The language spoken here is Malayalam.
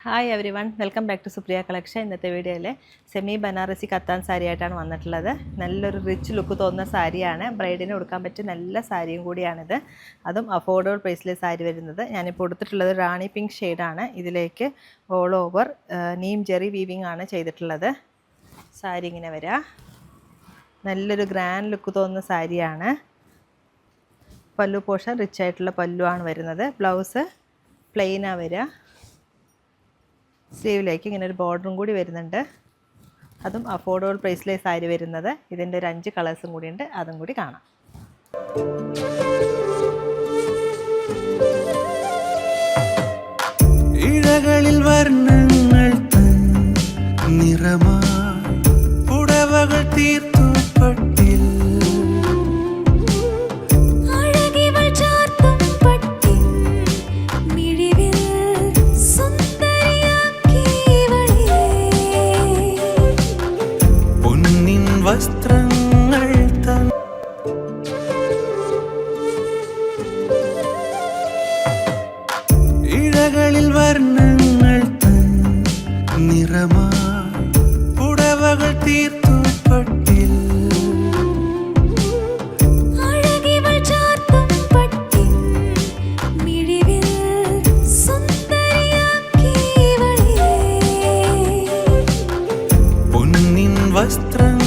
Hi everyone, welcome back to Supriya collection. ഇന്നത്തെ വീഡിയോയിൽ സെമി ബനാറസി കത്താൻ സാരി ആയിട്ടാണ് വന്നിട്ടുള്ളത്. നല്ലൊരു റിച്ച് ലുക്ക് തോന്നുന്ന സാരിയാണ്. ബ്രൈഡിന് കൊടുക്കാൻ പറ്റിയ നല്ല സാരിയും കൂടിയാണിത്. അതും അഫോർഡബിൾ പ്രൈസിലെ സാരി വരുന്നത്. ഞാനിപ്പോൾ കൊടുത്തിട്ടുള്ളത് റാണി പിങ്ക് ഷെയ്ഡാണ്. ഇതിലേക്ക് all over Neem Jerry weaving ആണ് ചെയ്തിട്ടുള്ളത്. സാരി ഇങ്ങനെ വരിക. നല്ലൊരു ഗ്രാൻഡ് ലുക്ക് തോന്നുന്ന സാരിയാണ്. പല്ലു പോർഷൻ റിച്ച് ആയിട്ടുള്ള പല്ലുവാണ് വരുന്നത്. ബ്ലൗസ് പ്ലെയിനാണ് വരിക. സ്ലീവിലേക്ക് ഇങ്ങനെ ഒരു ബോർഡറും കൂടി വരുന്നുണ്ട്. അതും അഫോർഡബിൾ പ്രൈസിലെ സാരി വരുന്നത്. ഇതിൻ്റെ ഒരു 5 കളേഴ്സും കൂടി ഉണ്ട്, അതും കൂടി കാണാം. ഇഴകളിൽ വർണ്ണങ്ങൾ തൻ നിറമായി പുടവകൾ തീർത്തു പട്ടിൽ വസ്ത്രങ്ങൾ തൻ ഇഴകളിൽ വർണ്ണങ്ങൾ തൻ നിറമായി പുടവകൾ തീർത്തു പട്ടിൽ പൊന്നിൻ വസ്ത്രങ്ങൾ